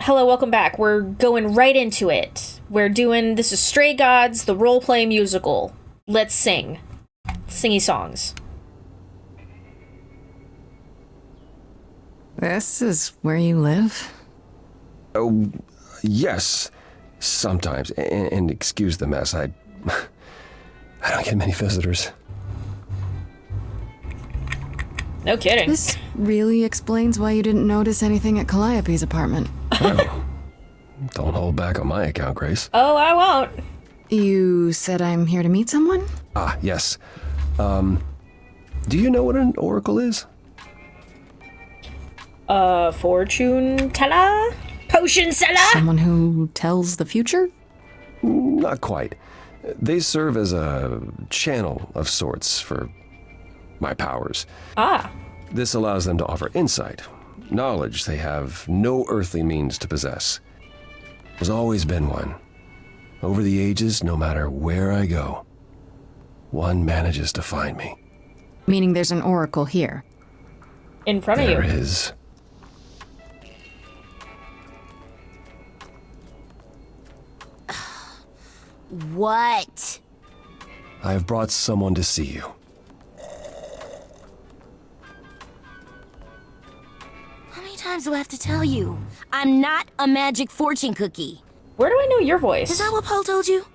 hello, welcome back. We're going right into it. This is Stray Gods, the roleplay musical. Let's sing. Singy songs. This is where you live? Oh, yes. Sometimes. And excuse the mess, I don't get many visitors. No kidding. This really explains why you didn't notice anything at Calliope's apartment. Oh, don't hold back on my account, Grace. Oh, I won't. You said I'm here to meet someone? Ah, yes. Do you know what an oracle is? Fortune teller? Potion seller? Someone who tells the future? Not quite. They serve as a channel of sorts for my powers. Ah. This allows them to offer insight, knowledge they have no earthly means to possess. There's always been one. Over the ages, no matter where I go, one manages to find me. Meaning there's an oracle here. In front of you. There is. What? I have brought someone to see you. How many times do I have to tell you? I'm not a magic fortune cookie. Where do I know your voice? Is that what Paul told you?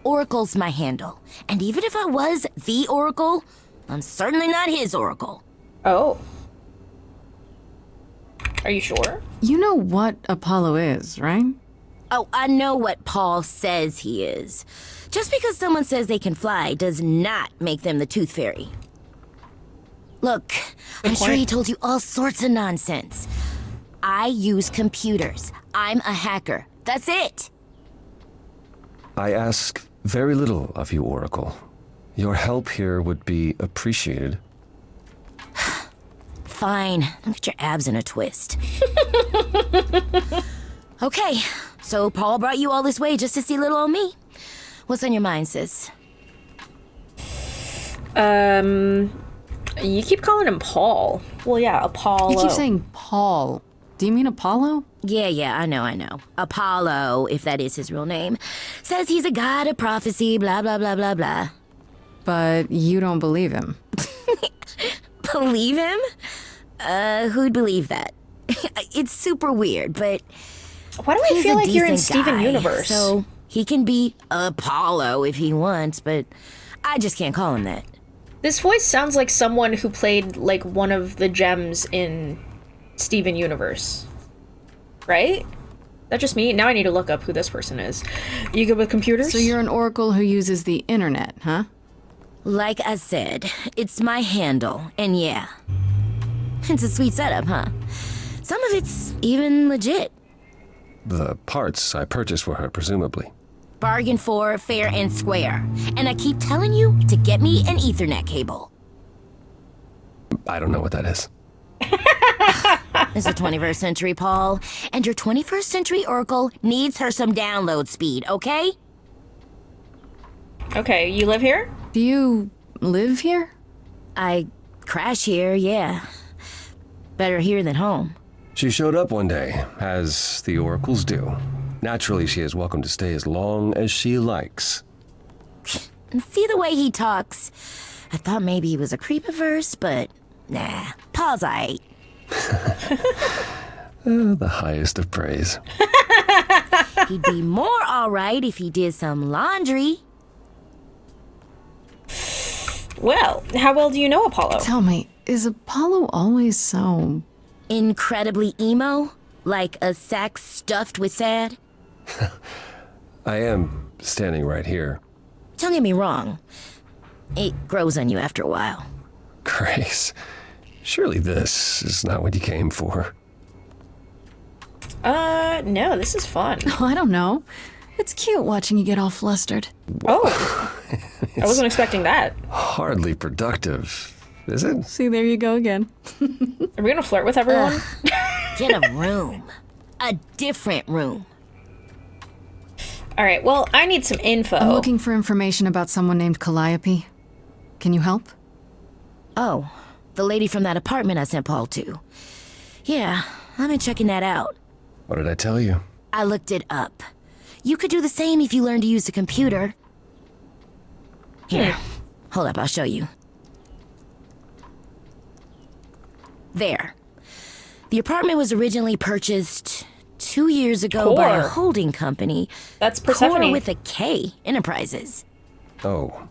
Oracle's my handle. And even if I was the Oracle, I'm certainly not his Oracle. Oh. Are you sure? You know what Apollo is, right? Oh, I know what Paul says he is. Just because someone says they can fly does not make them the Tooth Fairy. Look, I'm sure he told you all sorts of nonsense. I use computers. I'm a hacker. That's it. I ask very little of you, Oracle. Your help here would be appreciated. Fine. Don't get your abs in a twist. Okay, so Paul brought you all this way just to see little old me. What's on your mind, sis? You keep calling him Paul. Well, yeah, Apollo. You keep saying Paul. Do you mean Apollo? Yeah, I know. Apollo, if that is his real name, says he's a god of prophecy, blah, blah, blah, blah, blah. But you don't believe him. Believe him? Who'd believe that? It's super weird, but Why do I he's feel a like you're in decent Steven guy, Universe? So he can be Apollo if he wants, but I just can't call him that. This voice sounds like someone who played, like, one of the gems in Steven Universe. Right? That just me? Now I need to look up who this person is. You good with computers? So you're an oracle who uses the internet, huh? Like I said, it's my handle, and yeah. It's a sweet setup, huh? Some of it's even legit. The parts I purchased for her, presumably. Bargain for, fair and square. And I keep telling you to get me an Ethernet cable. I don't know what that is. It's the 21st century, Paul. And your 21st century Oracle needs her some download speed, okay? Okay, you live here? Do you live here? I crash here, yeah. Better here than home. She showed up one day, as the oracles do. Naturally, she is welcome to stay as long as she likes. And see the way he talks? I thought maybe he was a creepiverse, but nah. Paul's aight. The highest of praise. He'd be more alright if he did some laundry. Well, how well do you know Apollo? Tell me, is Apollo always so... Incredibly emo? Like a sack stuffed with sad? I am standing right here. Don't get me wrong. It grows on you after a while. Grace, surely this is not what you came for. No, this is fun. Oh, I don't know. It's cute watching you get all flustered. Oh. I wasn't expecting that. Hardly productive, is it? See, there you go again. Are we gonna flirt with everyone? Get a room. A different room. Alright, well, I need some info. I'm looking for information about someone named Calliope. Can you help? Oh, the lady from that apartment I sent Paul to. Yeah, I've been checking that out. What did I tell you? I looked it up. You could do the same if you learned to use a computer. Here, hold up, I'll show you. There. The apartment was originally purchased 2 years ago by a Core. holding company. That's Persephone. Core with a K, Enterprises. Oh.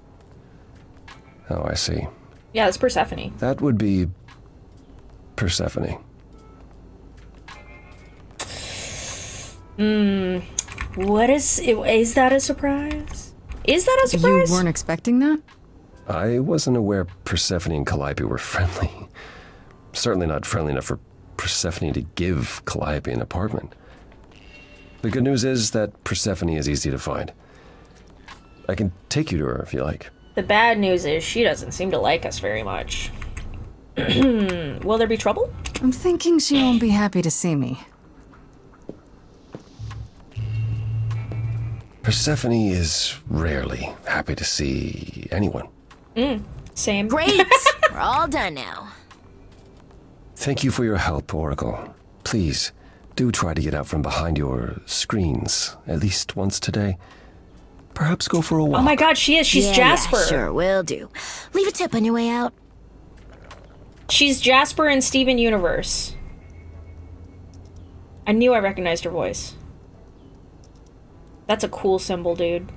Oh, I see. Yeah, that's Persephone. That would be Persephone. What is that a surprise? Is that a surprise? You weren't expecting that? I wasn't aware Persephone and Calliope were friendly. Certainly not friendly enough for Persephone to give Calliope an apartment. The good news is that Persephone is easy to find. I can take you to her if you like. The bad news is she doesn't seem to like us very much. Will there be trouble? I'm thinking she won't be happy to see me. Persephone is rarely happy to see anyone. Same. Great! We're all done now. Thank you for your help, Oracle. Please, do try to get out from behind your screens at least once today. Perhaps go for a walk. Oh my god, she is. She's Yeah, Jasper. Yeah, sure, will do. Leave a tip on your way out. She's Jasper in Steven Universe. I knew I recognized her voice. That's a cool symbol, dude.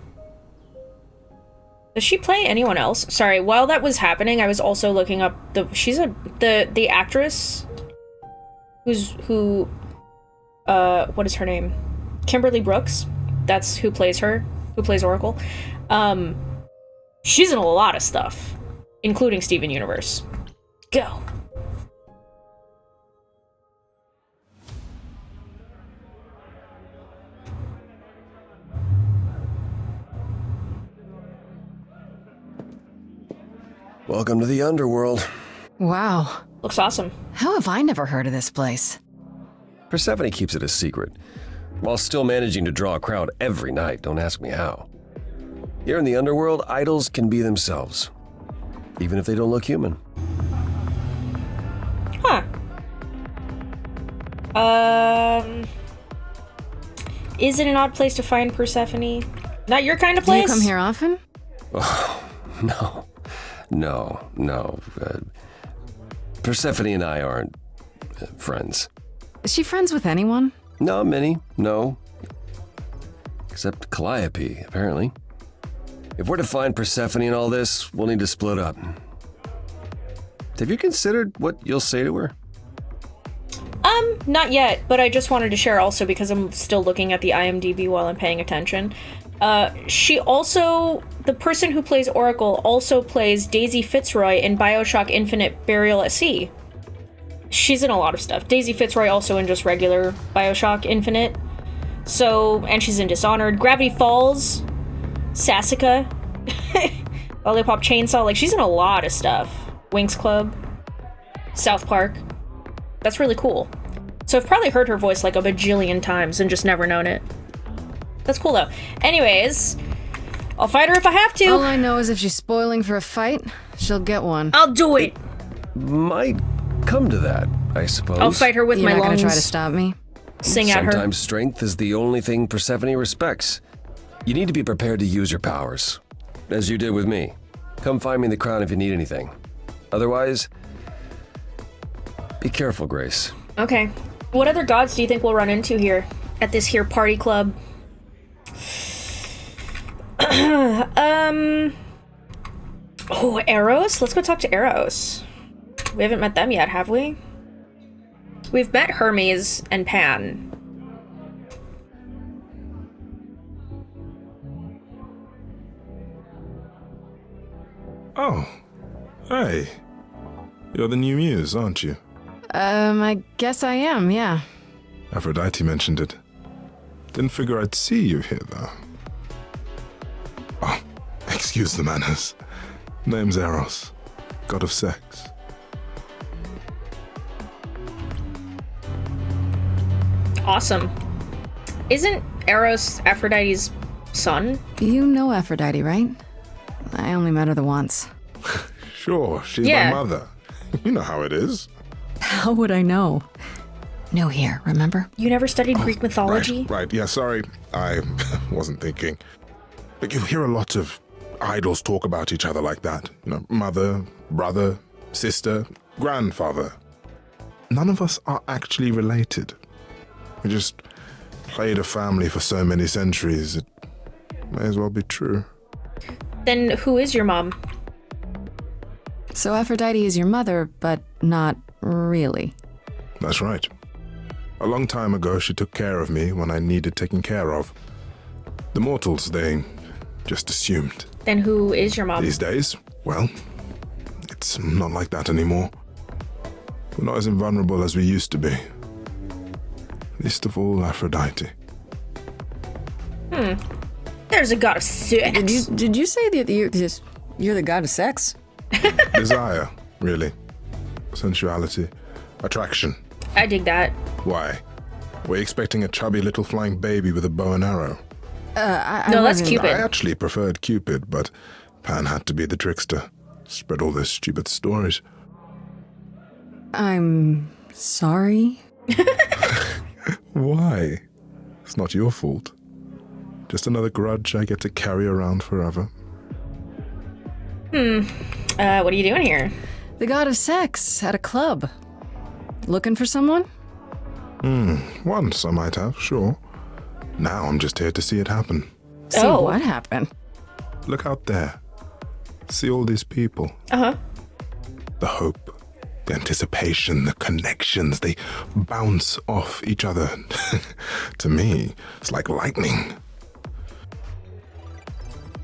Does she play anyone else? Sorry, while that was happening, I was also looking up the actress who what is her name? Kimberly Brooks. That's who plays her, who plays Oracle. She's in a lot of stuff, including Steven Universe. Go. Welcome to the underworld. Wow. Looks awesome. How have I never heard of this place? Persephone keeps it a secret, while still managing to draw a crowd every night. Don't ask me how. Here in the underworld, idols can be themselves, even if they don't look human. Huh. Is it an odd place to find Persephone? Not your kind of Do place? you come here often? No. Persephone and I aren't friends. Is she friends with anyone? Not many, no. Except Calliope, apparently. If we're to find Persephone in all this, we'll need to split up. Have you considered what you'll say to her? Not yet, but I just wanted to share also because I'm still looking at the IMDb while I'm paying attention. The person who plays Oracle also plays Daisy Fitzroy in BioShock Infinite Burial at Sea. She's in a lot of stuff. Daisy Fitzroy also in just regular BioShock Infinite. And she's in Dishonored. Gravity Falls, Sassika, Lollipop Chainsaw, like she's in a lot of stuff. Winx Club, South Park. That's really cool. So I've probably heard her voice like a bajillion times and just never known it. That's cool though. Anyways, I'll fight her if I have to. All I know is if she's spoiling for a fight, she'll get one. I'll do it. Might come to that, I suppose. I'll fight her with You're my not lungs. gonna try to stop me? Sing at her. Sometimes strength is the only thing Persephone respects. You need to be prepared to use your powers, as you did with me. Come find me in the crown if you need anything. Otherwise, be careful, Grace. Okay. What other gods do you think we'll run into here at this here party club? Oh, Eros? Let's go talk to Eros. We haven't met them yet, have we? We've met Hermes and Pan. Oh, hey. You're the new muse, aren't you? I guess I am, yeah. Aphrodite mentioned it. Didn't figure I'd see you here, though. Oh, excuse the manners. Name's Eros, god of sex. Awesome. Isn't Eros Aphrodite's son? You know Aphrodite, right? I only met her the once. Sure, she's Yeah. my mother. You know how it is. How would I know? new here, remember? You never studied Greek mythology? Right, yeah, sorry. I wasn't thinking. But you hear a lot of idols talk about each other like that. You know, mother, brother, sister, grandfather. None of us are actually related. We just played a family for so many centuries. It may as well be true. Then who is your mom? So Aphrodite is your mother, but not really. That's right. A long time ago, she took care of me when I needed taking care of. The mortals, they just assumed. Then who is your mom? These days, well, it's not like that anymore. We're not as invulnerable as we used to be. Least of all, Aphrodite. There's a god of sex. Did you say that you're the god of sex? Desire, really. Sensuality. Attraction. I dig that. Why? Were you expecting a chubby little flying baby with a bow and arrow? No, that's Cupid. I actually preferred Cupid, but Pan had to be the trickster. Spread all those stupid stories. I'm sorry. Why? It's not your fault. Just another grudge I get to carry around forever. What are you doing here? The god of sex at a club. Looking for someone? Once I might have, sure. Now I'm just here to see it happen. See what happened? Look out there. See all these people. Uh-huh. The hope, the anticipation, the connections, they bounce off each other. To me, it's like lightning.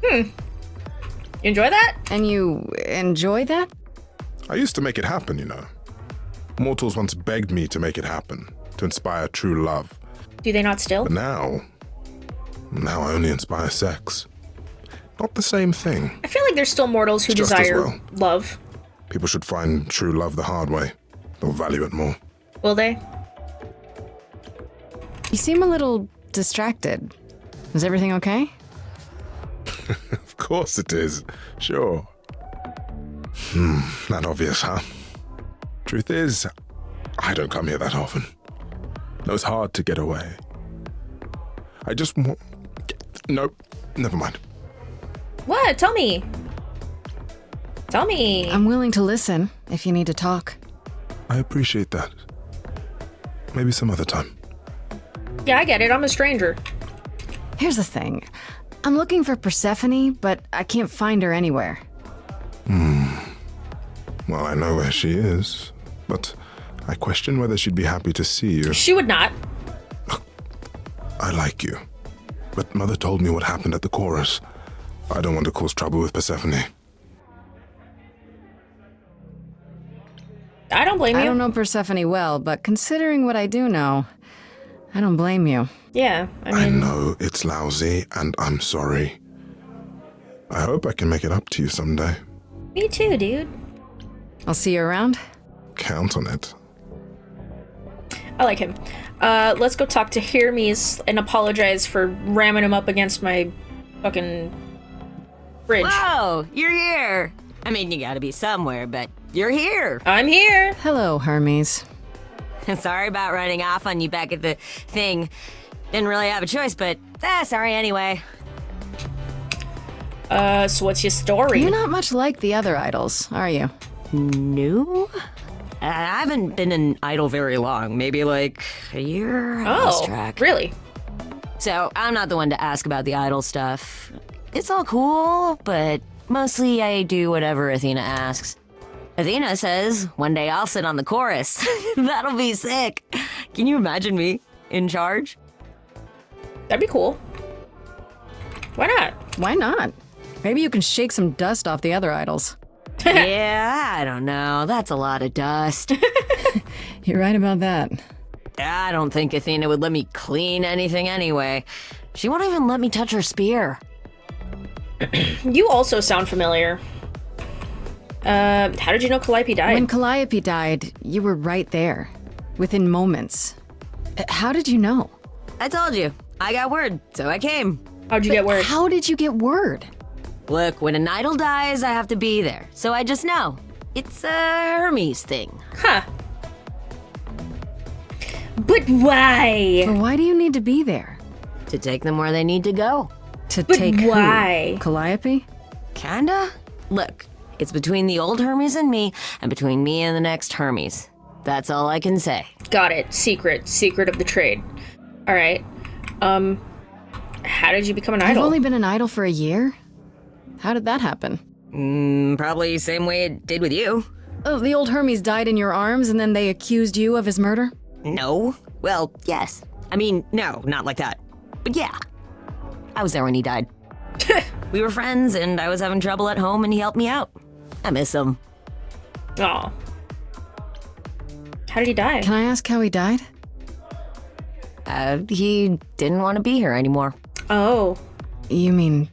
You enjoy that? And you enjoy that? I used to make it happen, you know. Mortals once begged me to make it happen, to inspire true love. Do they not still? But now I only inspire sex. Not the same thing. I feel like there's still mortals who Just as desire well. love. People should find true love the hard way. They'll value it more. Will they? You seem a little distracted. Is everything okay? Of course it is. Sure. Not obvious, huh? Truth is, I don't come here that often. No, it's hard to get away. I just want... Nope, never mind. What? Tell me. Tell me. I'm willing to listen if you need to talk. I appreciate that. Maybe some other time. Yeah, I get it. I'm a stranger. Here's the thing. I'm looking for Persephone, but I can't find her anywhere. Well, I know where she is, but I question whether she'd be happy to see you. She would not. I like you, but Mother told me what happened at the chorus. I don't want to cause trouble with Persephone. I don't blame you. I don't know Persephone well, but considering what I do know, I don't blame you. Yeah, I I mean... know it's lousy, and I'm sorry. I hope I can make it up to you someday. Me too, dude. I'll see you around. Count on it. I like him. Let's go talk to Hermes and apologize for ramming him up against my fucking fridge. Whoa, you're here. I mean, you gotta be somewhere, but you're here. I'm here. Hello, Hermes. Sorry about running off on you back at the thing. Didn't really have a choice, but sorry anyway. So what's your story? You're not much like the other idols, are you? No? I haven't been an idol very long. Maybe like a year. I lost track. Really? So I'm not the one to ask about the idol stuff. It's all cool, but mostly I do whatever Athena asks. Athena says one day I'll sit on the chorus. That'll be sick. Can you imagine me in charge? That'd be cool. Why not? Why not? Maybe you can shake some dust off the other idols. Yeah, I don't know. That's a lot of dust. You're right about that. I don't think Athena would let me clean anything anyway. She won't even let me touch her spear. You also sound familiar. How did you know Calliope died? When Calliope died, you were right there. Within moments. How did you know? I told you. I got word, so I came. How'd you get word? How did you get word? Look, when an idol dies, I have to be there. So I just know. It's a Hermes thing. Huh. But why? But why do you need to be there? To take them where they need to go. To But take why? who? Calliope? Kinda. Look, it's between the old Hermes and me, and between me and the next Hermes. That's all I can say. Got it. Secret of the trade. All right. How did you become an You've idol? only been an idol for a year? How did that happen? Probably same way it did with you. Oh, the old Hermes died in your arms and then they accused you of his murder? No. Well, yes. I mean, no, not like that. But yeah. I was there when he died. We were friends, and I was having trouble at home, and he helped me out. I miss him. Aw. How did he die? Can I ask how he died? He didn't want to be here anymore. Oh. You mean...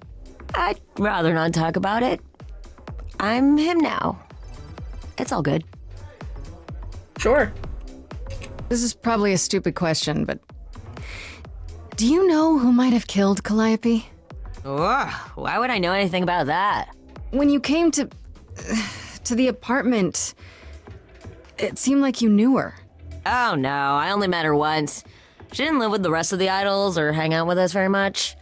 I'd rather not talk about it. I'm him now. It's all good. Sure. This is probably a stupid question, but... Do you know who might have killed Calliope? Ugh, why would I know anything about that? When you came to the apartment, it seemed like you knew her. Oh no, I only met her once. She didn't live with the rest of the idols or hang out with us very much.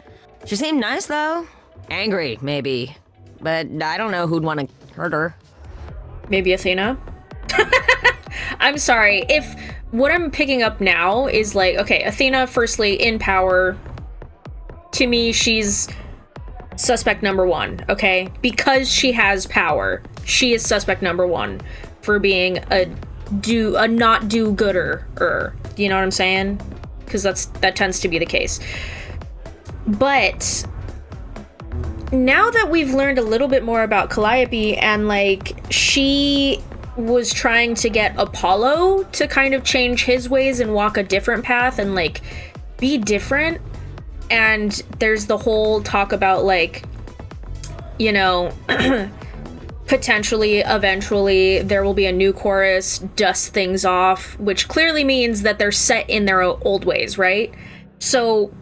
She seemed nice though. Angry, maybe. But I don't know who'd want to hurt her. Maybe Athena? I'm sorry. If what I'm picking up now is like, okay, Athena, firstly, in power. To me, she's suspect number one, okay? Because she has power, she is suspect number one for being a not do-gooder. You know what I'm saying? Because that tends to be the case. But now that we've learned a little bit more about Calliope, and like she was trying to get Apollo to kind of change his ways and walk a different path and like be different, and there's the whole talk about like, you know, potentially eventually there will be a new chorus, dust things off, which clearly means that they're set in their old ways, right? So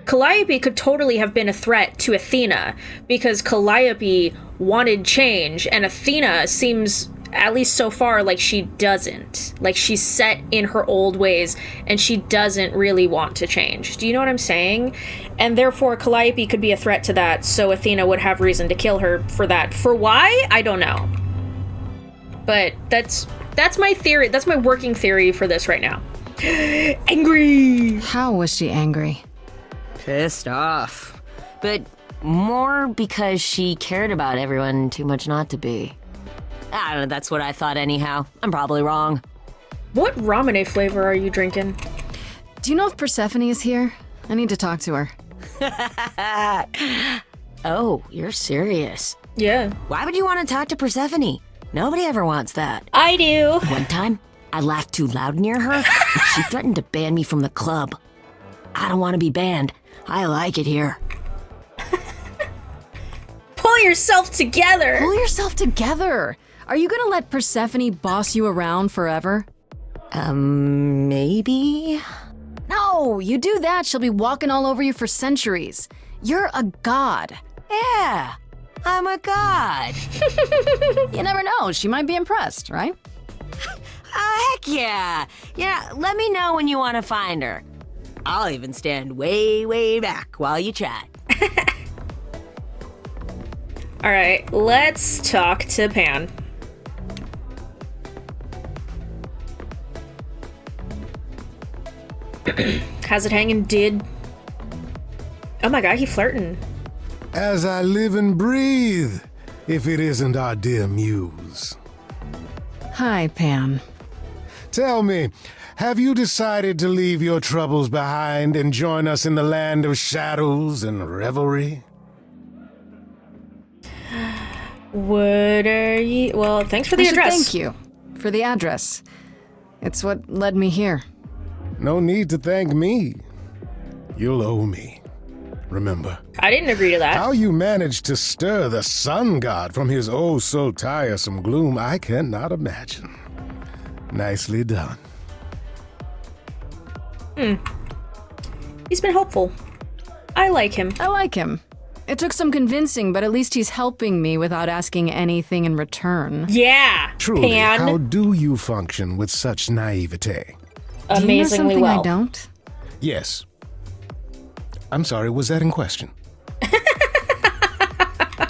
Calliope could totally have been a threat to Athena because Calliope wanted change, and Athena seems, at least so far, like she doesn't. Like she's set in her old ways and she doesn't really want to change. Do you know what I'm saying? And therefore Calliope could be a threat to that, so Athena would have reason to kill her for that. For why? I don't know. But that's my theory. That's my working theory for this right now. Angry! How was she angry? Pissed off. But more because she cared about everyone too much not to be. I don't know, that's what I thought anyhow. I'm probably wrong. What ramen flavor are you drinking? Do you know if Persephone is here? I need to talk to her. Oh, you're serious. Yeah. Why would you want to talk to Persephone? Nobody ever wants that. I do. One time, I laughed too loud near her, and she threatened to ban me from the club. I don't want to be banned. I like it here. Pull yourself together. Pull yourself together! Are you gonna let Persephone boss you around forever? Maybe? No, you do that, she'll be walking all over you for centuries. You're a god. Yeah, I'm a god. You never know, she might be impressed, right? Heck yeah. Yeah, let me know when you want to find her. I'll even stand way, way back while you chat. All right, let's talk to Pan. How's it hanging, did? Oh my god, he flirting. As I live and breathe, if it isn't our dear muse. Hi, Pan. Tell me, have you decided to leave your troubles behind and join us in the land of shadows and revelry? What are you? Well, thanks for the I should address. thank you for the address. It's what led me here. No need to thank me. You'll owe me. Remember, I didn't agree to that. how you managed to stir the sun god from his oh so tiresome gloom, I cannot imagine. Nicely done. He's been helpful. I like him. I like him. It took some convincing, but at least he's helping me without asking anything in return. Yeah, Truly, Pan. how do you function with such naivete? Do you know amazingly something well. I don't? Yes. I'm sorry, was that in question?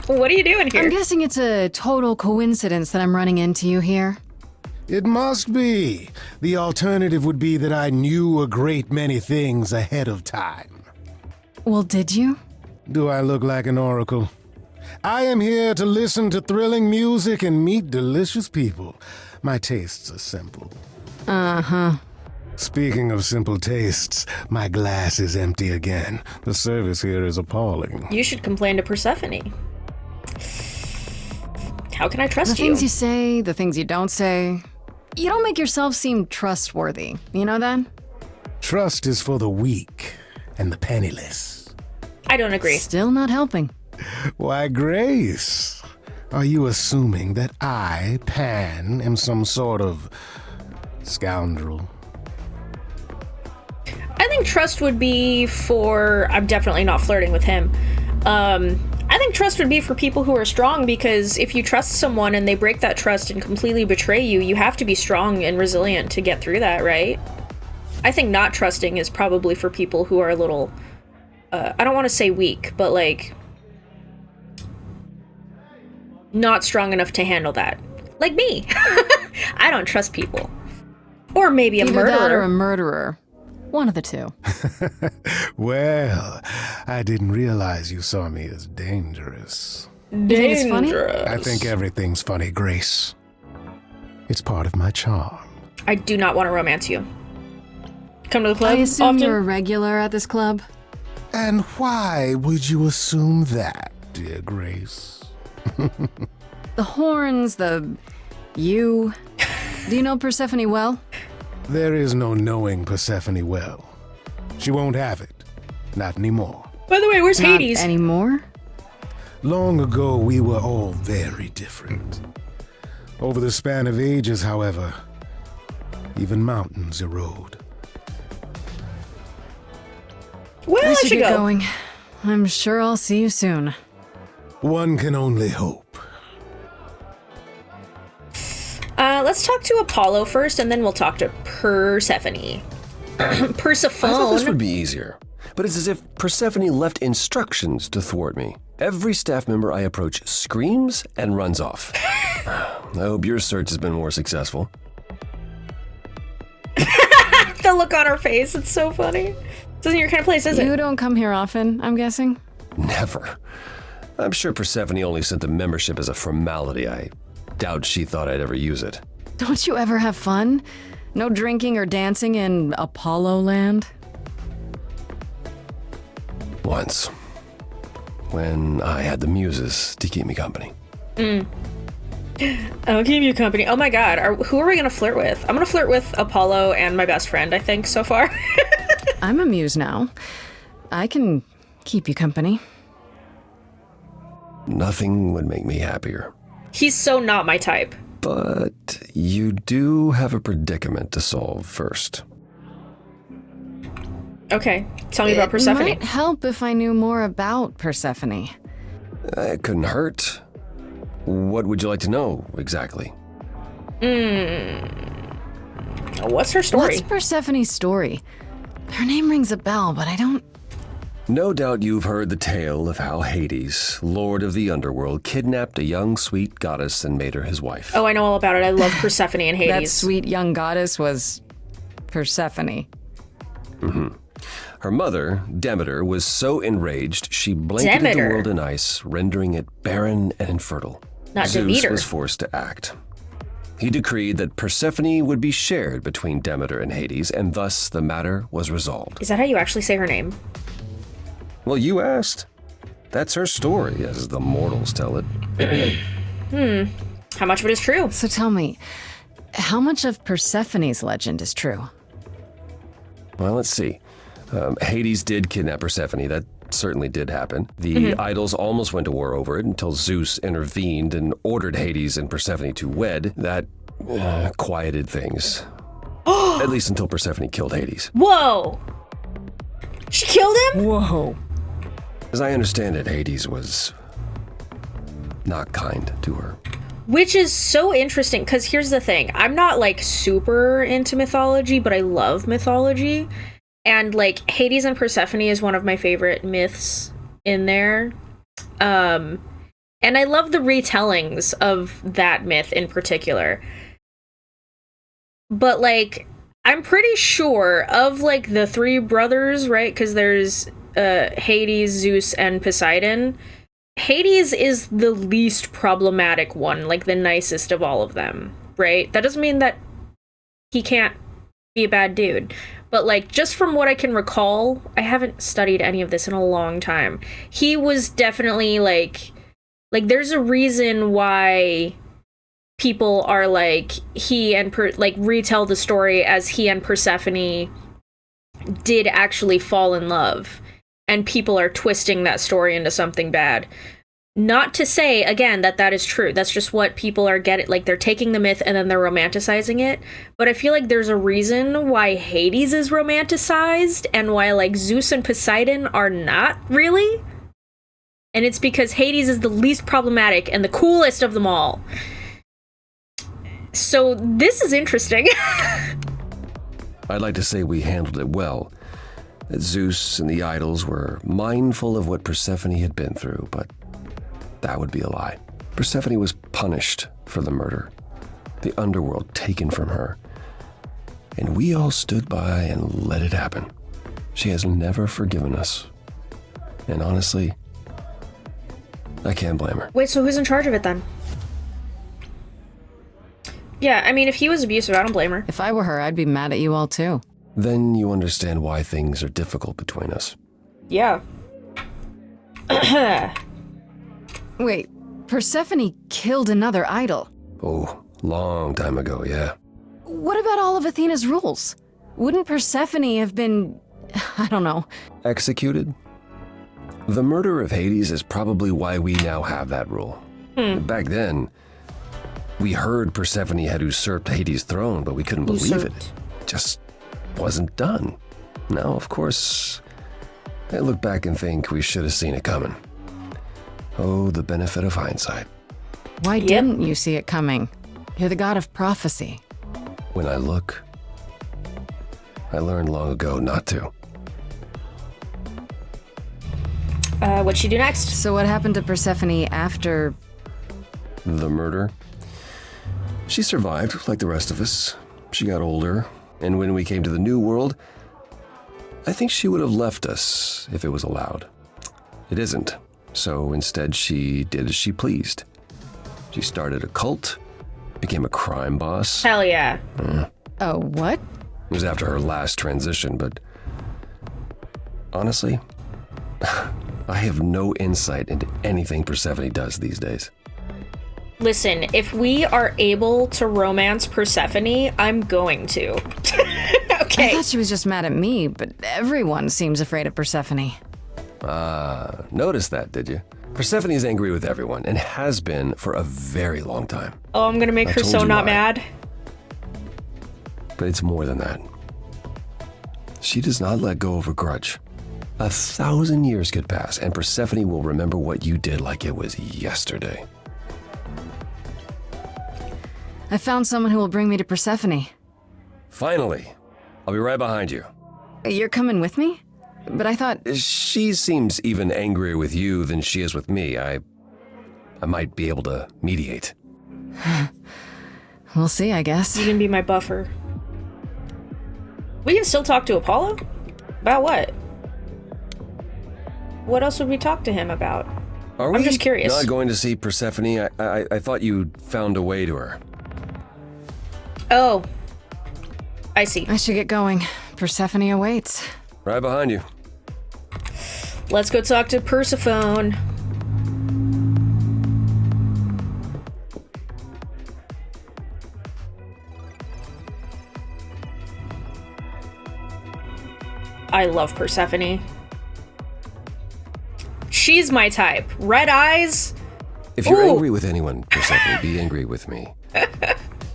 What are you doing here? I'm guessing it's a total coincidence that I'm running into you here. It must be. The alternative would be that I knew a great many things ahead of time. Well, did you? Do I look like an oracle? I am here to listen to thrilling music and meet delicious people. My tastes are simple. Uh-huh. Speaking of simple tastes, my glass is empty again. The service here is appalling. You should complain to Persephone. How can I trust The things you say, the things you don't say. You don't make yourself seem trustworthy. You know that? Trust is for the weak and the penniless. I don't agree. Still not helping. Why, Grace, are you assuming that I, Pan, am some sort of scoundrel? I think trust would be for... I'm definitely not flirting with him. I think trust would be for people who are strong, because if you trust someone and they break that trust and completely betray you, you have to be strong and resilient to get through that, right? I think not trusting is probably for people who are a little... I don't want to say weak, but like... not strong enough to handle that. Like me. I don't trust people. Or maybe a Either murderer. that or a murderer. One of the two. Well, I didn't realize you saw me as dangerous. You think it's funny? I think everything's funny, Grace. It's part of my charm. I do not want to romance you. Come to the club I assume often? you're a regular at this club? And why would you assume that, dear Grace? The horns, you. Do you know Persephone well? There is no knowing Persephone well. She won't have it. Not anymore. By the way, where's Not Hades? anymore? Long ago, we were all very different. Over the span of ages, however, even mountains erode. Well, I I should should get go. going. I'm sure I'll see you soon. One can only hope. Let's talk to Apollo first, and then we'll talk to Persephone. I thought this Persephone. would be easier, but it's as if Persephone left instructions to thwart me. Every staff member I approach screams and runs off. I hope your search has been more successful. The look on her face, it's so funny. This isn't your kind of place, is You it? don't come here often, I'm guessing? Never. I'm sure Persephone only sent the membership as a formality. I doubt she thought I'd ever use it. Don't you ever have fun? No drinking or dancing in Apollo land? Once. When I had the muses to keep me company. I'll keep you company. Oh my god, who are we gonna flirt with? I'm gonna flirt with Apollo and my best friend, I think, so far. I'm a muse now. I can keep you company. Nothing would make me happier. He's so not my type. But you do have a predicament to solve first. Okay, tell me about Persephone. It might help if I knew more about Persephone. It couldn't hurt. What would you like to know, exactly? What's her story? What's Persephone's story? Her name rings a bell, but I don't... No doubt you've heard the tale of how Hades, lord of the underworld, kidnapped a young sweet goddess and made her his wife. Oh, I know all about it. I love Persephone and That Hades. sweet young goddess was Persephone. Her mother, Demeter, was so enraged she blanketed Demeter? the world in ice, rendering it barren and infertile. Not Zeus Demeter. was forced to act. He decreed that Persephone would be shared between Demeter and Hades, and thus the matter was resolved. Is that how you actually say her name? Well, you asked. That's her story, as the mortals tell it. How much of it is true? So tell me, how much of Persephone's legend is true? Well, let's see. Hades did kidnap Persephone. That certainly did happen. The idols almost went to war over it until Zeus intervened and ordered Hades and Persephone to wed. That quieted things. At least until Persephone killed Hades. Whoa! She killed him? Whoa. As I understand it, Hades was not kind to her. Which is so interesting, because here's the thing. I'm not, like, super into mythology, but I love mythology. And, like, Hades and Persephone is one of my favorite myths in there. And I love the retellings of that myth in particular. But, like, I'm pretty sure of, like, the three brothers, right? Because there's Hades, Zeus, and Poseidon. Hades is the least problematic one, like, the nicest of all of them, right? That doesn't mean that he can't be a bad dude. But, like, just from what I can recall, I haven't studied any of this in a long time. He was definitely, like there's a reason why people are, like, retell the story as he and Persephone did actually fall in love. And people are twisting that story into something bad. Not to say, again, that is true. That's just what people are getting. Like, they're taking the myth and then they're romanticizing it. But I feel like there's a reason why Hades is romanticized and why, like, Zeus and Poseidon are not, really. And it's because Hades is the least problematic and the coolest of them all. So this is interesting. I'd like to say we handled it well. That Zeus and the idols were mindful of what Persephone had been through, but that would be a lie. Persephone was punished for the murder, the underworld taken from her, and we all stood by and let it happen. She has never forgiven us, and honestly, I can't blame her. Wait, so who's in charge of it then? Yeah, I mean, if he was abusive, I don't blame her. If I were her, I'd be mad at you all too. Then you understand why things are difficult between us. Yeah. Wait, Persephone killed another idol. Oh, long time ago, yeah. What about all of Athena's rules? Wouldn't Persephone have been, I don't know. Executed? The murder of Hades is probably why we now have that rule. Back then, we heard Persephone had usurped Hades' throne, but we couldn't believe it. Just wasn't done. Now, of course, I look back and think we should have seen it coming. Oh, the benefit of hindsight. Why didn't you see it coming? You're the god of prophecy. When I look, I learned long ago not to. What'd she do next? So what happened to Persephone after... The murder? She survived, like the rest of us. She got older, and when we came to the new world, I think she would have left us if it was allowed. It isn't, so instead she did as she pleased. She started a cult, became a crime boss. Hell yeah. Oh, what? It was after her last transition, but honestly, I have no insight into anything Persephone does these days. Listen, if we are able to romance Persephone, I'm going to. Okay. I thought she was just mad at me, but everyone seems afraid of Persephone. Noticed that, did you? Persephone is angry with everyone, and has been for a very long time. Oh, I'm gonna make I her told so you not why. mad. But it's more than that. She does not let go of a grudge. 1,000 years could pass, and Persephone will remember what you did like it was yesterday. I found someone who will bring me to Persephone. Finally. I'll be right behind you. You're coming with me? But I thought... She seems even angrier with you than she is with me. I might be able to mediate. We'll see, I guess. You can be my buffer. We can still talk to Apollo? About what? What else would we talk to him about? Are we I'm just curious. not going to see Persephone? I thought you found a way to her. Oh. I see. I should get going. Persephone awaits. Right behind you. Let's go talk to Persephone. I love Persephone. She's my type. Red eyes. If you're Ooh. angry with anyone, Persephone, be angry with me.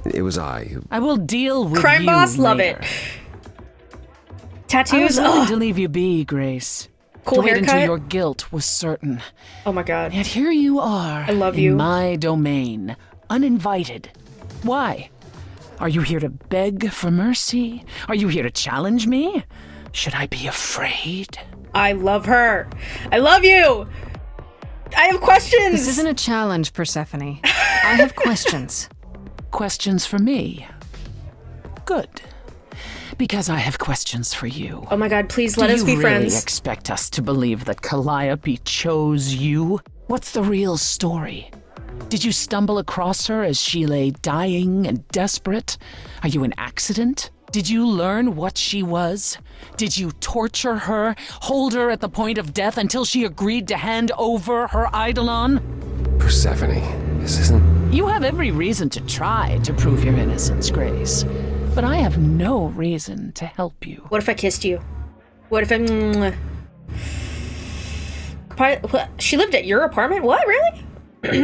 It was I who... I will deal with Crime you boss, love later. it. I was Tattoos. willing Oh, to leave you be, Grace. cool to wait until haircut. your guilt was certain. Oh my god. Yet here you are. I love in you. my domain, uninvited. Why? Are you here to beg for mercy? Are you here to challenge me? Should I be afraid? I love her. I love you. I have questions. This isn't a challenge, Persephone. I have questions. Questions for me? Good. Because I have questions for you. Oh my god, please let us be Do you friends. really expect us to believe that Calliope chose you? What's the real story? Did you stumble across her as she lay dying and desperate? Are you an accident? Did you learn what she was? Did you torture her, hold her at the point of death until she agreed to hand over her eidolon? Persephone, this isn't... You have every reason to try to prove your innocence, Grace. But I have no reason to help you. What if I kissed you? What if I... She lived at your apartment? What, really?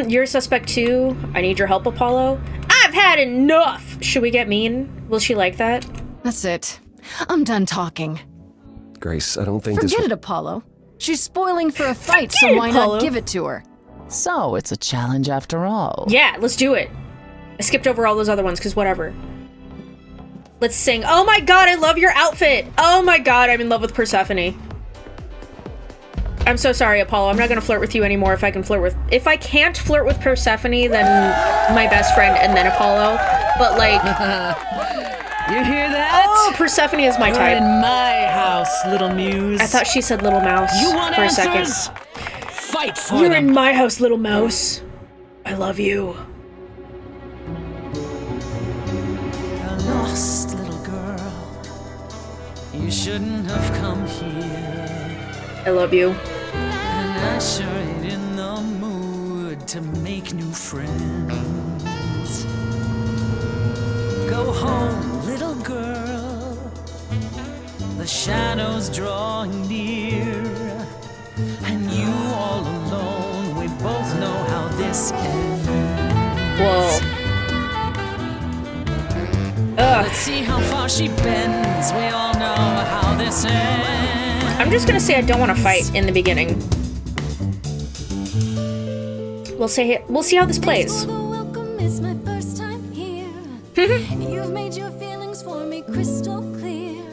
You're a suspect too. I need your help, Apollo. I've had enough! Should we get mean? Will she like that? That's it. I'm done talking. Grace, I don't think this... Forget it, Apollo. She's spoiling for a fight, so Forget it, why Apollo. not give it to her? So it's a challenge after all. Yeah, let's do it. I skipped over all those other ones, because whatever. Let's sing. Oh my god, I love your outfit! Oh my god, I'm in love with Persephone. I'm so sorry, Apollo. I'm not gonna flirt with you anymore if I can flirt with... If I can't flirt with Persephone, then my best friend and then Apollo. But like... You hear that? Oh, Persephone is my You're type. in my house, little muse. I thought she said little mouse You want for answers? a second. Fight for You're them. in my house, little mouse. I love you. A lost little girl. You shouldn't have come here. I love you. And I sure ain't in the mood to make new friends. Go home, little girl. The shadows drawing near. And you all alone. We both know how this ends. Whoa. Ugh. Let's see how far she bends. We all know how this ends. I'm just gonna say I don't want to fight in the beginning. We'll see how this plays. Welcome is my first time here. You've made your feelings for me crystal clear.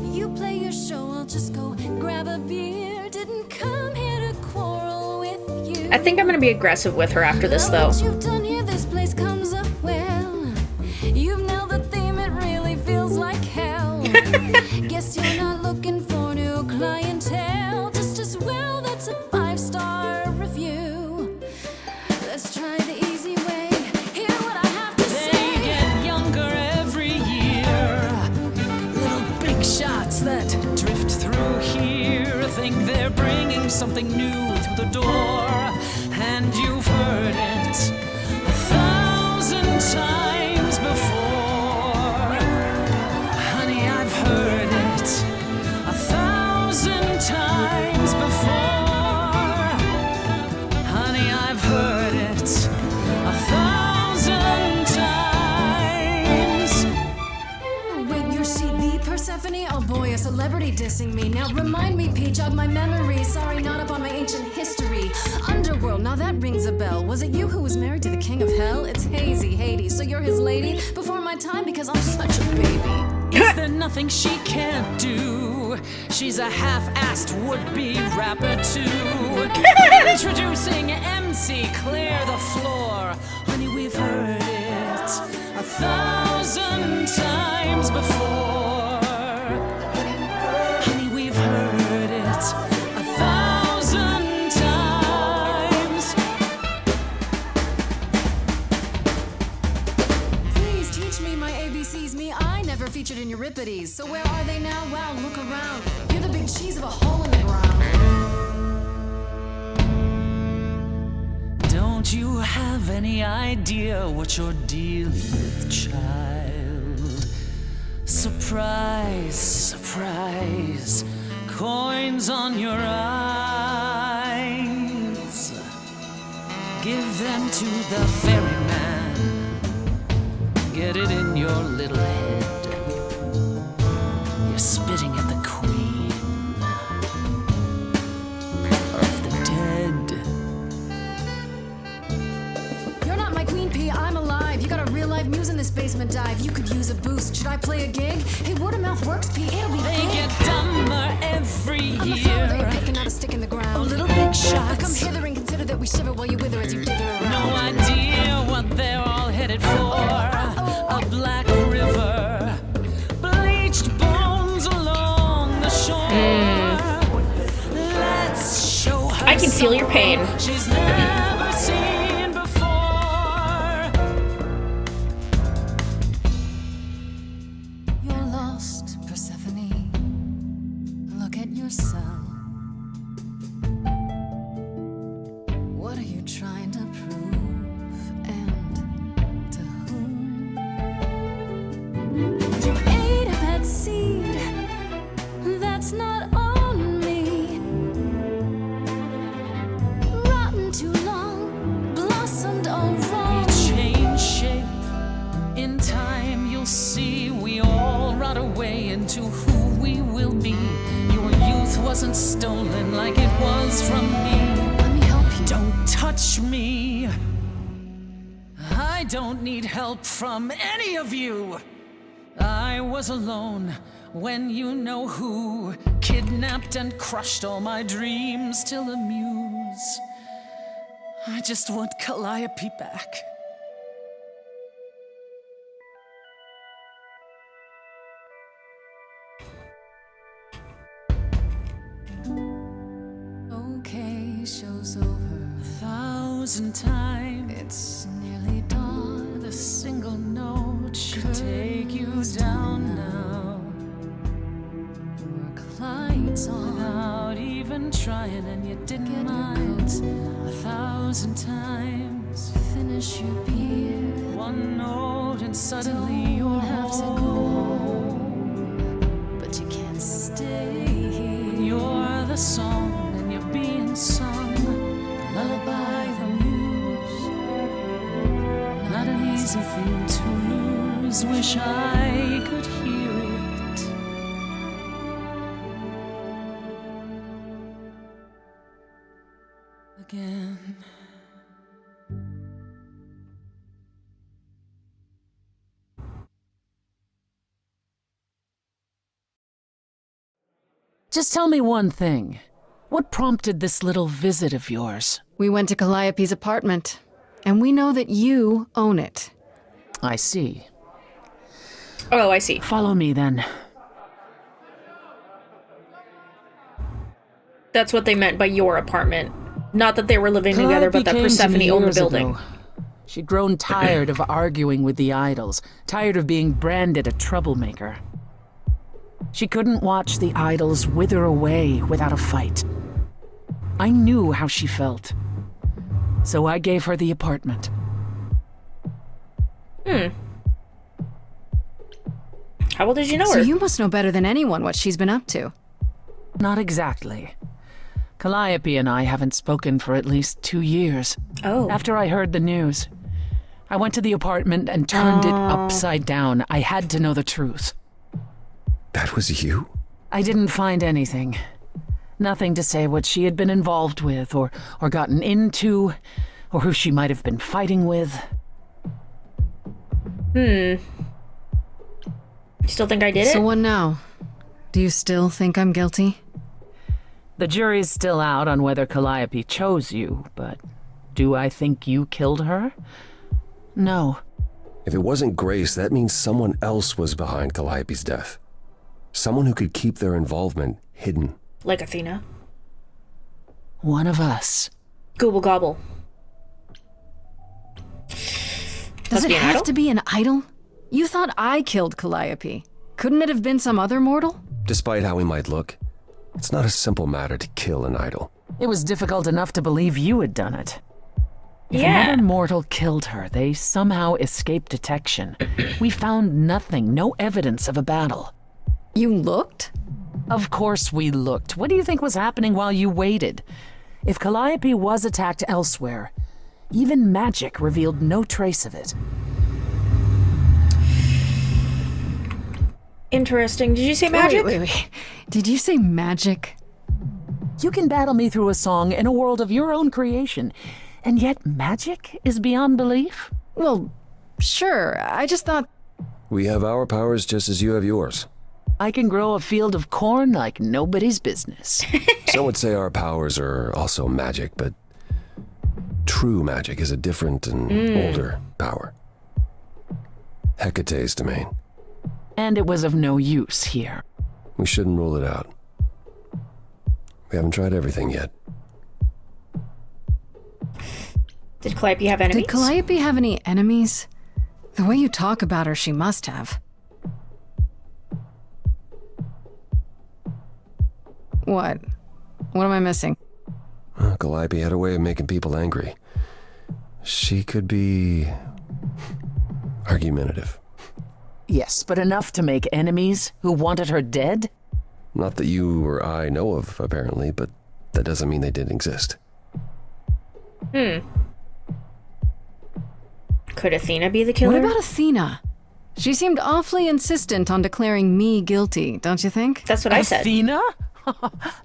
You play your show, I'll just go grab a beer. Didn't come here to quarrel with you. I think I'm gonna be aggressive with her after this, though. What you've done here, this place comes up well. You've nailed the theme, it really feels like hell. Guess you're not looking for new clientele. Just as well, that's a 5-star review. Let's try the easy way. Hear what I have to They say. get younger every year. Little big shots that drift through here think they're bringing something new through the door. And you've heard it 1,000 times before. Honey, I've heard it 1,000 times before. Honey, I've heard it 1,000 times. Wait, you're she the Persephone? Oh boy, a celebrity dissing me. Now remind me, Peach, of my memory. Sorry, not up on my ancient history. Underworld, now that rings a bell. Was it you who was married to the king of hell? It's hazy, Hades. So you're his lady before my time because I'm such a baby. Is there nothing she can't do? She's a half-assed would-be rapper too. Introducing MC Clear the Floor. Honey, we've heard it 1,000 times before. Honey, we've heard it 1,000 times. Please teach me my ABCs. Me, I never featured in Euripides. So where are they now? Wow, look around. You're the big cheese of a hole in the ground. Don't you have any idea what you're dealing with, child? Surprise, surprise, coins on your eyes. Give them to the ferryman. Get it in your little head. You're spitting at the queen of the dead. You're not my queen, P. using this basement dive. You could use a boost. Should I play a gig? Hey, word of mouth works, Pete. It'll be They big. get dumber every I'm a year. founder, picking out a stick in the ground. Little big Come shots. hither and consider that we shiver while you wither as you dither around. No idea what they're all headed for. A black river, bleached bones along the shore. Let's show her I can feel your pain. something she's never seen before. You're lost, Persephone. Look at yourself. What are you trying to prove? And to whom? You ate a bad seed. That's not on me. Rotten too long, blossomed all wrong. Change shape in time, you'll see we all rot away into who we will be. Your youth wasn't stolen like it was from me. Let me help you. Don't touch me. I don't need help from any of you. I was alone when you know who kidnapped and crushed all my dreams till a muse. I just want Calliope back. Okay, show's over. 1,000 times It's nearly dawn. the single note should take you down now. Work lights on. Without even trying, and you didn't Get your mind. coat. 1,000 times. Finish your beer. One note and suddenly Don't you're have to go home. but you can't stay here. You're the song and you're being sung. Lullaby the muse. Not an easy thing to lose. Wish I could hear it. Again. Just tell me one thing. What prompted this little visit of yours? We went to Calliope's apartment, and we know that you own it. I see. Oh, I see. Follow me then. That's what they meant by your apartment. Not that they were living together, but that Calliope came to Persephone me owned the years building. ago. She'd grown tired of arguing with the idols, tired of being branded a troublemaker. She couldn't watch the idols wither away without a fight. I knew how she felt. So I gave her the apartment. How well did you know So her? you must know better than anyone what she's been up to. Not exactly. Calliope and I haven't spoken for at least 2 years. Oh. After I heard the news, I went to the apartment and turned it upside down. I had to know the truth. That was you? I didn't find anything. Nothing to say what she had been involved with, or gotten into, or who she might have been fighting with. You still think I did it? So what now? Do you still think I'm guilty? The jury's still out on whether Calliope chose you, but do I think you killed her? No. If it wasn't Grace, that means someone else was behind Calliope's death. Someone who could keep their involvement hidden. Like Athena. One of us. Gobble gobble. Does Must it be an have idol? to be an idol? You thought I killed Calliope. Couldn't it have been some other mortal? Despite how he might look, it's not a simple matter to kill an idol. It was difficult enough to believe you had done it. If Yeah. another mortal killed her, they somehow escaped detection. We found nothing, no evidence of a battle. You looked? Of course we looked. What do you think was happening while you waited? If Calliope was attacked elsewhere, even magic revealed no trace of it. Interesting. Did you say magic? Wait. Did you say magic? You can battle me through a song in a world of your own creation, and yet magic is beyond belief? Well, sure. I just thought... We have our powers just as you have yours. I can grow a field of corn like nobody's business. Some would say our powers are also magic, but true magic is a different and older power. Hecate's domain. And it was of no use here. We shouldn't rule it out. We haven't tried everything yet. Did Calliope have enemies? Did Calliope have any enemies? The way you talk about her, she must have. What? What am I missing? Calliope had a way of making people angry. She could be argumentative. Yes, but enough to make enemies who wanted her dead? Not that you or I know of, apparently, but that doesn't mean they didn't exist. Could Athena be the killer? What about Athena? She seemed awfully insistent on declaring me guilty, don't you think? That's what I said. Athena?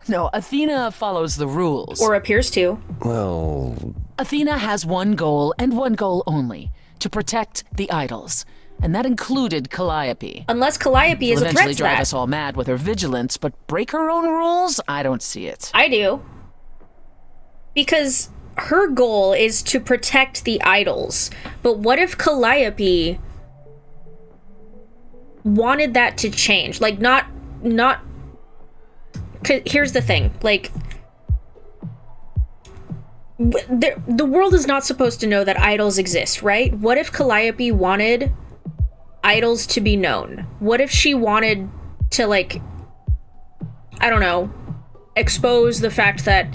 No, Athena follows the rules. Or appears to. Well, Athena has one goal, and one goal only: to protect the idols. And that included Calliope. Unless Calliope is She'll a threat eventually to drive that. us all mad with her vigilance, but break her own rules? I don't see it. I do. Because her goal is to protect the idols. But what if Calliope wanted that to change? Like, not... 'Cause here's the thing. Like, the world is not supposed to know that idols exist, right? What if Calliope wanted idols to be known? What if she wanted to, like, I don't know, expose the fact that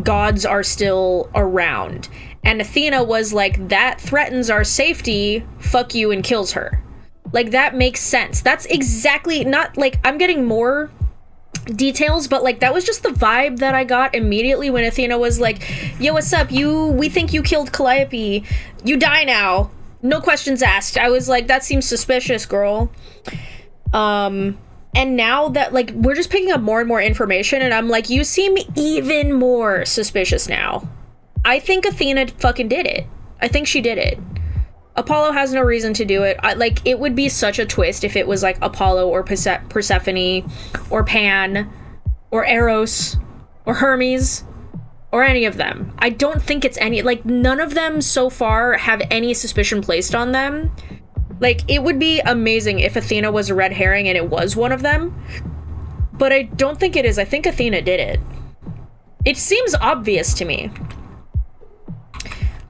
gods are still around? And Athena was like, that threatens our safety, fuck you, and kills her. Like, that makes sense. That's exactly, not, like, I'm getting more details, but, like, that was just the vibe that I got immediately when Athena was like, yo, what's up? We think you killed Calliope. You die now. No questions asked. I was like, that seems suspicious, girl. And now that, like, we're just picking up more and more information, and I'm like, you seem even more suspicious now. I think Athena fucking did it. I think she did it. Apollo has no reason to do it. Like, it would be such a twist if it was, like, Apollo or Persephone or Pan or Eros or Hermes or any of them. I don't think it's any, like, none of them so far have any suspicion placed on them. Like, it would be amazing if Athena was a red herring and it was one of them. But I don't think it is. I think Athena did it. It seems obvious to me.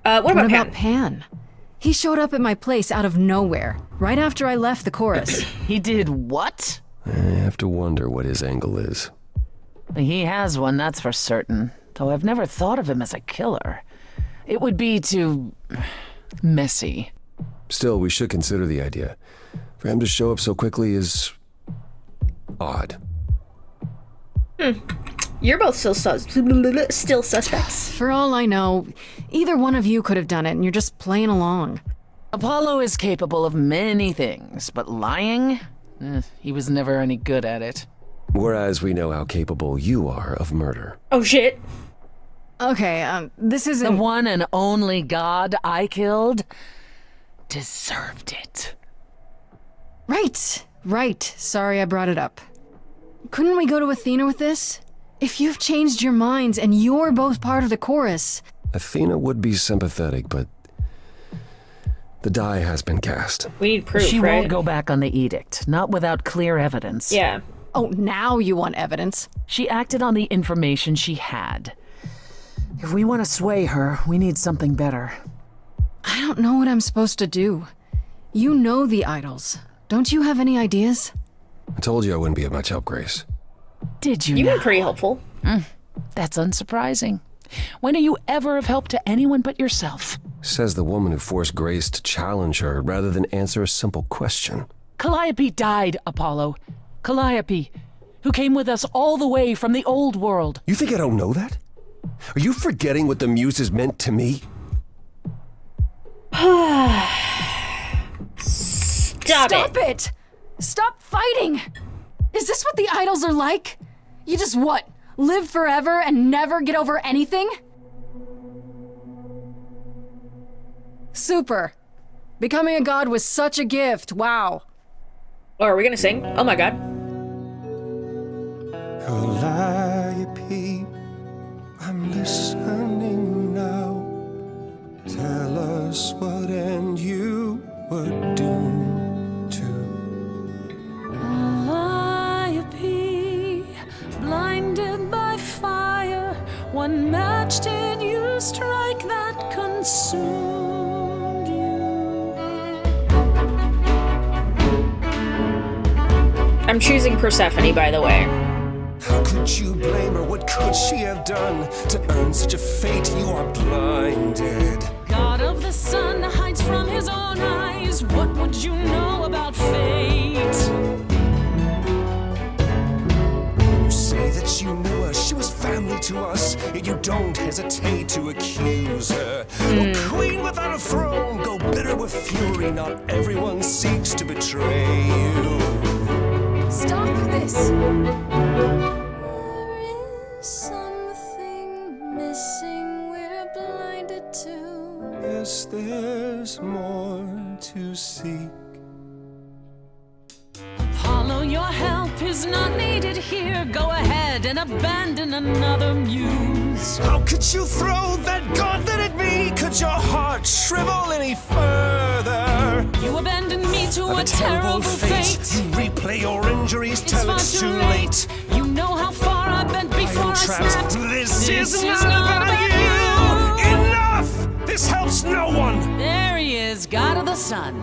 What about Pan? He showed up at my place out of nowhere, right after I left the chorus. He did what? I have to wonder what his angle is. He has one, that's for certain. Though I've never thought of him as a killer. It would be too... messy. Still, we should consider the idea. For him to show up so quickly is... odd. You're both still suspects. For all I know, either one of you could have done it, and you're just playing along. Apollo is capable of many things, but lying? He was never any good at it. Whereas we know how capable you are of murder. Oh, shit. Okay, this The isn't... one and only god I killed deserved it. Right. Sorry I brought it up. Couldn't we go to Athena with this? If you've changed your minds and you're both part of the chorus... Athena would be sympathetic, but... the die has been cast. We need proof, She right? won't go back on the edict, not without clear evidence. Yeah. Oh, now you want evidence? She acted on the information she had. If we want to sway her, we need something better. I don't know what I'm supposed to do. You know the idols. Don't you have any ideas? I told you I wouldn't be of much help, Grace. Did you You've now? been pretty helpful. That's unsurprising. When are you ever of help to anyone but yourself? Says the woman who forced Grace to challenge her rather than answer a simple question. Calliope died, Apollo. Calliope, who came with us all the way from the old world. You think I don't know that? Are you forgetting what the Muses meant to me? Stop it. Stop fighting! Is this what the idols are like? You just what? Live forever and never get over anything? Super. Becoming a god was such a gift. Wow. Oh, are we gonna sing? Oh my god. Calliope, I'm listening now. Tell us what end you were doomed to. Calliope, blinded by fire, one match did you strike that consumed you. I'm choosing Persephone, by the way. How could you blame her? What could she have done to earn such a fate? You are blinded. God of the sun hides from his own eyes. What would you know about fate? You say that you knew her, she was family to us, yet you don't hesitate to accuse her. A queen without a throne, go bitter with fury. Not everyone seeks to betray you. Stop this! There is something missing we're blinded to. Yes, there's more to seek. Apollo, your help is not needed here. Go ahead and abandon another muse. How could you throw that gauntlet at me? Could your heart shrivel any further? You abandoned me to a terrible fate. You replay your injuries It's till far it's too too late. late. You know how far I bent before I snapped. This is not about you. Enough! This helps no one. There he is, God of the sun.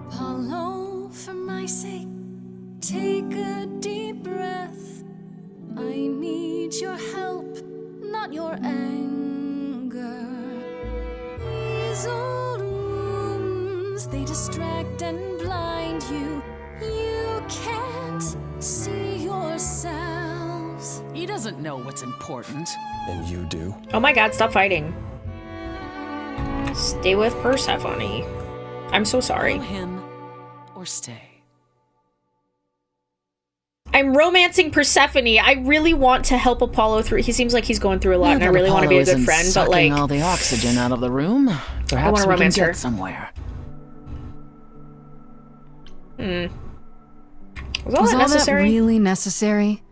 Apollo, for my sake, take a deep breath. I need your help, not your anger. These old wounds, they distract and blind you. You can't see yourselves. He doesn't know what's important. And you do. Oh my god, stop fighting. Stay with Persephone. I'm so sorry. Follow him or stay. I'm romancing Persephone. I really want to help Apollo through. He seems like he's going through a lot, and I really want to be a good friend, but like, all the oxygen out of the room. Perhaps wanna we can romance her. get somewhere. was all Was that all that necessary? really necessary?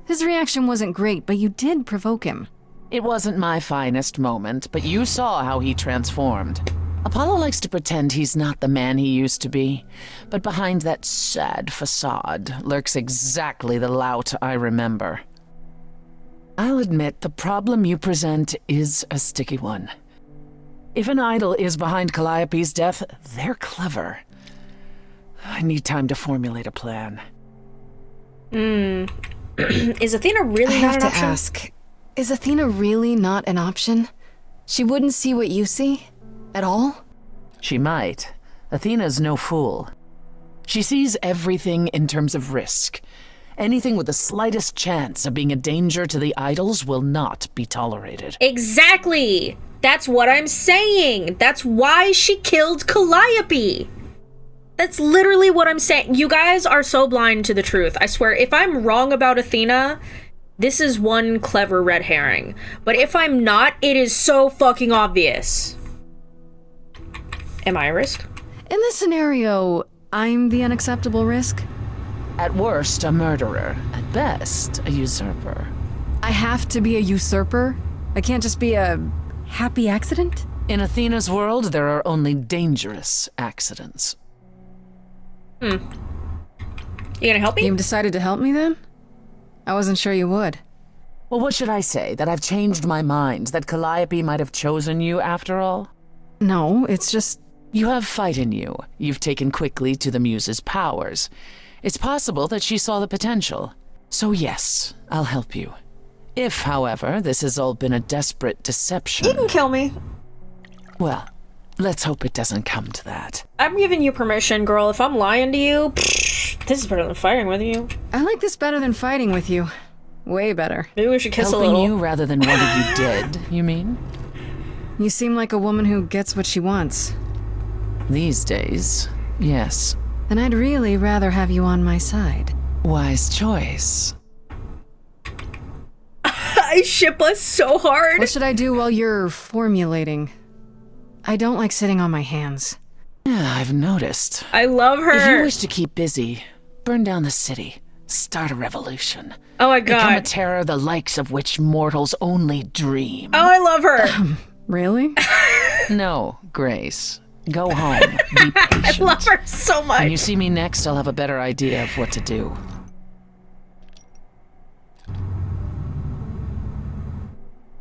His reaction wasn't great, but you did provoke him. It wasn't my finest moment, but you saw how he transformed. Apollo likes to pretend he's not the man he used to be, but behind that sad facade lurks exactly the lout I remember. I'll admit the problem you present is a sticky one. If an idol is behind Calliope's death, they're clever. I need time to formulate a plan. Is Athena really I not have an to option? ask, is Athena really not an option? She wouldn't see what you see? At all? She might. Athena's no fool. She sees everything in terms of risk. Anything with the slightest chance of being a danger to the idols will not be tolerated. Exactly. That's what I'm saying. That's why she killed Calliope. That's literally what I'm saying. You guys are so blind to the truth. I swear, if I'm wrong about Athena, this is one clever red herring. But if I'm not, it is so fucking obvious. Am I a risk? In this scenario, I'm the unacceptable risk. At worst, a murderer. At best, a usurper. I have to be a usurper? I can't just be a happy accident? In Athena's world, there are only dangerous accidents. You gonna help me? You've decided to help me then? I wasn't sure you would. Well, what should I say? That I've changed my mind? That Calliope might have chosen you after all? No, it's just... You have fight in you. You've taken quickly to the Muse's powers. It's possible that she saw the potential. So yes, I'll help you. If, however, this has all been a desperate deception... You can kill me. Well, let's hope it doesn't come to that. I'm giving you permission, girl. If I'm lying to you, this is better than fighting with you. I like this better than fighting with you. Way better. Maybe we should kiss a Helping little. you rather than wanting you dead, you mean? You seem like a woman who gets what she wants. These days, yes. Then I'd really rather have you on my side. Wise choice. I ship us so hard. What should I do while you're formulating? I don't like sitting on my hands. Yeah, I've noticed. I love her. If you wish to keep busy, burn down the city, start a revolution. Oh my Become a god. terror the likes of which mortals only dream. Oh, I love her. Really? No, Grace. Go home. Be patient. I love her so much. When you see me next, I'll have a better idea of what to do.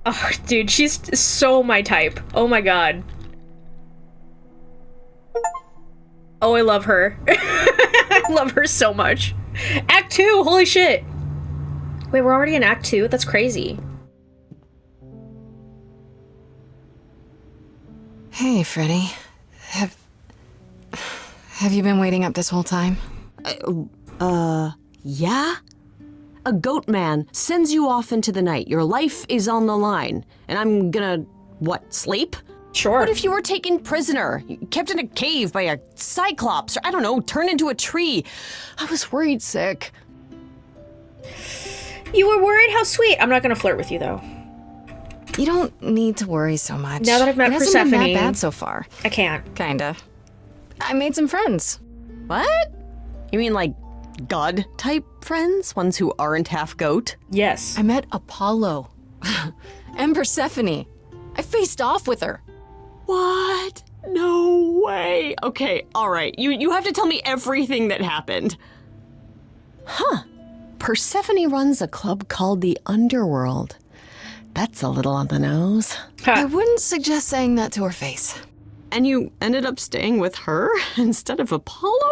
Oh, dude, she's so my type. Oh my god. Oh, I love her. I love her so much. Act 2, holy shit. Wait, we're already in Act 2? That's crazy. Hey, Freddy. Have you been waiting up this whole time? Yeah? A goat man sends you off into the night. Your life is on the line. And I'm gonna, what, sleep? Sure. What if you were taken prisoner, kept in a cave by a cyclops, or I don't know, turned into a tree? I was worried sick. You were worried? How sweet. I'm not gonna flirt with you, though. You don't need to worry so much. Now that I've met it hasn't been Persephone- that bad so far. I can't. Kinda. I made some friends. What? You mean like god-type friends? Ones who aren't half goat? Yes. I met Apollo. And Persephone. I faced off with her. What? No way. Okay, all right. You have to tell me everything that happened. Huh. Persephone runs a club called the Underworld. That's a little on the nose. I wouldn't suggest saying that to her face. And you ended up staying with her instead of Apollo?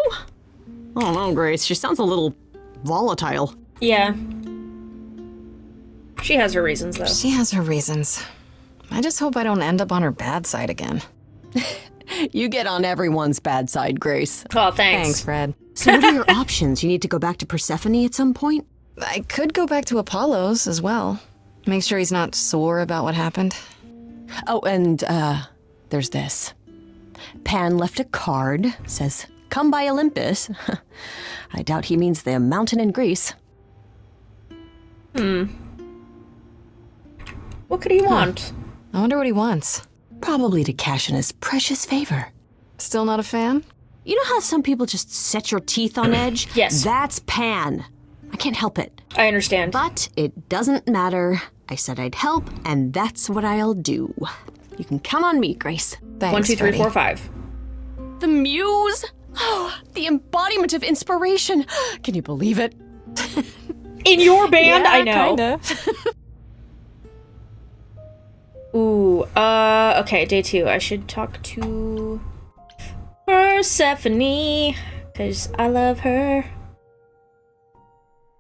I don't know, Grace. She sounds a little volatile. Yeah. She has her reasons, though. She has her reasons. I just hope I don't end up on her bad side again. You get on everyone's bad side, Grace. Oh, thanks. Thanks, Fred. So what are your options? You need to go back to Persephone at some point? I could go back to Apollo's as well. Make sure he's not sore about what happened. Oh, and, there's this. Pan left a card, says, "Come by Olympus." I doubt he means the mountain in Greece. What could he want? I wonder what he wants. Probably to cash in his precious favor. Still not a fan? You know how some people just set your teeth on edge? Yes. That's Pan. I can't help it. I understand. But it doesn't matter. I said I'd help, and that's what I'll do. You can count on me, Grace. Thanks, 1, 2, 3, Freddy. 4, 5. The muse! Oh, the embodiment of inspiration. Can you believe it? In your band? I know. Kinda. Ooh, okay, day 2. I should talk to Persephone, because I love her.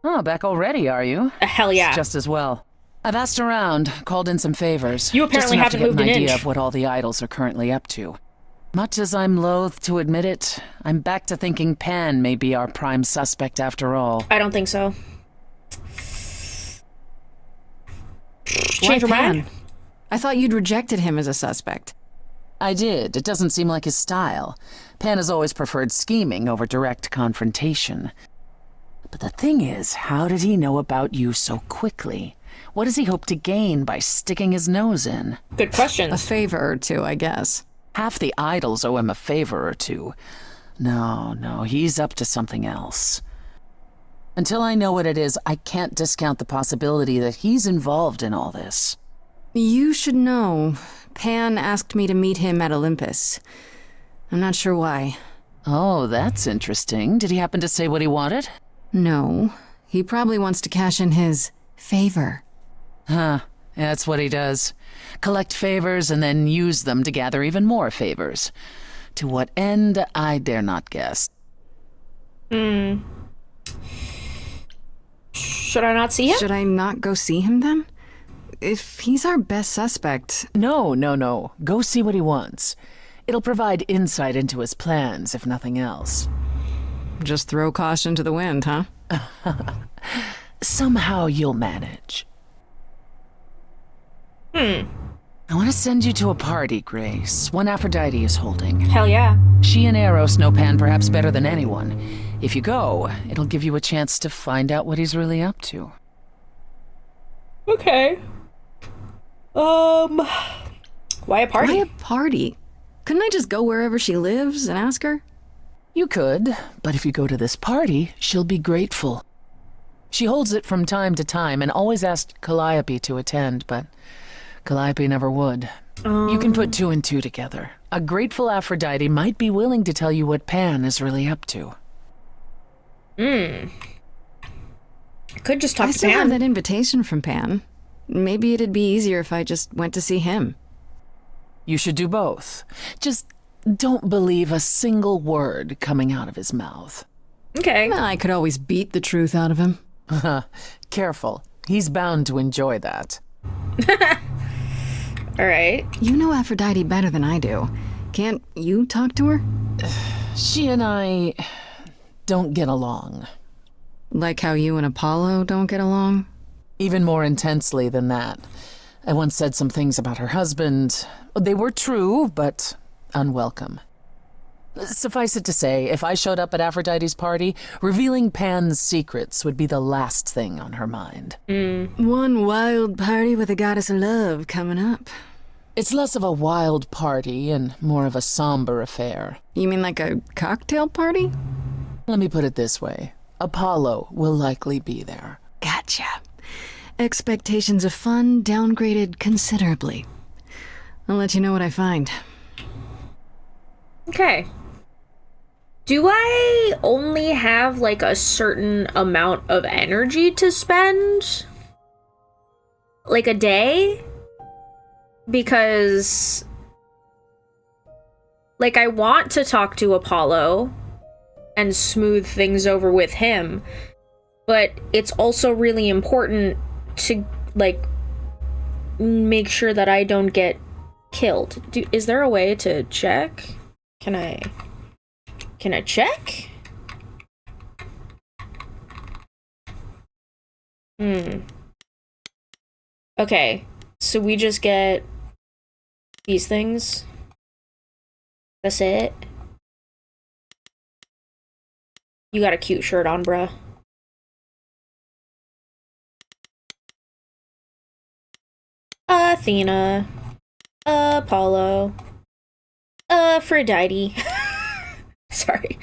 Oh, back already, are you? Hell yeah. It's just as well. I've asked around, called in some favors. You apparently just enough to haven't get moved an an idea inch. of what all the idols are currently up to. Much as I'm loath to admit it, I'm back to thinking Pan may be our prime suspect after all. I don't think so. Why Change your Pan? mind? I thought you'd rejected him as a suspect. I did. It doesn't seem like his style. Pan has always preferred scheming over direct confrontation. But the thing is, how did he know about you so quickly? What does he hope to gain by sticking his nose in? Good A questions. favor or two, I guess. Half the idols owe him a favor or two. No, he's up to something else. Until I know what it is, I can't discount the possibility that he's involved in all this. You should know. Pan asked me to meet him at Olympus. I'm not sure why. Oh, that's interesting. Did he happen to say what he wanted? No. He probably wants to cash in his favor. Huh. That's what he does. Collect favors and then use them to gather even more favors. To what end, I dare not guess. Should I not see him? Should I not go see him then? If he's our best suspect, No. Go see what he wants. It'll provide insight into his plans, if nothing else. just throw caution to the wind, huh? Somehow you'll manage. I want to send you to a party, Grace. One Aphrodite is holding. Hell yeah. She and Eros know Pan perhaps better than anyone. If you go, it'll give you a chance to find out what he's really up to. Okay. Why a party? Why a party? Couldn't I just go wherever she lives and ask her? You could, but if you go to this party, she'll be grateful. She holds it from time to time and always asked Calliope to attend, but Calliope never would. You can put two and two together. A grateful Aphrodite might be willing to tell you what Pan is really up to. Could just talk I to still have Pan. that invitation from Pan. Maybe it'd be easier if I just went to see him. You should do both. Just don't believe a single word coming out of his mouth. Okay. Well, I could always beat the truth out of him. Careful. He's bound to enjoy that. All right. You know Aphrodite better than I do. Can't you talk to her? She and I don't get along. Like how you and Apollo don't get along? Even more intensely than that. I once said some things about her husband. They were true, but unwelcome. Suffice it to say, if I showed up at Aphrodite's party, revealing Pan's secrets would be the last thing on her mind. One wild party with a goddess of love coming up. It's less of a wild party and more of a somber affair. You mean like a cocktail party? Let me put it this way. Apollo will likely be there. Gotcha. Expectations of fun downgraded considerably. I'll let you know what I find. Okay. Do I only have like a certain amount of energy to spend? Like a day? Because like I want to talk to Apollo and smooth things over with him, but it's also really important to like make sure that I don't get killed. Is there a way to check? Can I check? Okay, so we just get these things. That's it. You got a cute shirt on, bruh. Athena. Apollo. Aphrodite. Sorry.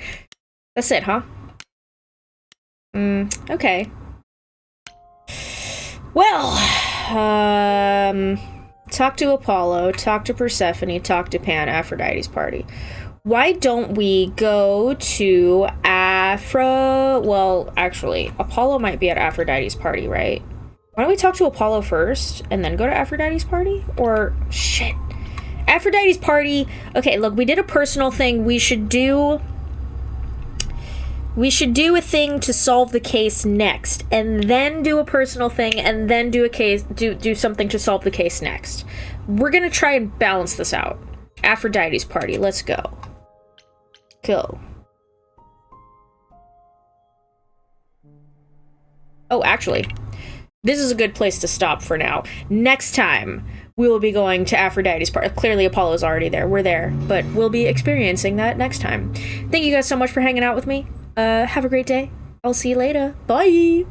That's it, huh? Okay. Well, talk to Apollo, talk to Persephone, talk to Pan, Aphrodite's party. Why don't we go to well, actually, Apollo might be at Aphrodite's party, right? Why don't we talk to Apollo first, and then go to Aphrodite's party? Or, shit. Aphrodite's party. Okay, look, we did a personal thing. We should do a thing to solve the case next, and then do a personal thing, and then do something to solve the case next. We're gonna try and balance this out. Aphrodite's party. Let's go. Go. Oh, actually, this is a good place to stop for now. Next time, we will be going to Aphrodite's party. Clearly, Apollo's already there. We're there, but we'll be experiencing that next time. Thank you guys so much for hanging out with me. Have a great day. I'll see you later. Bye!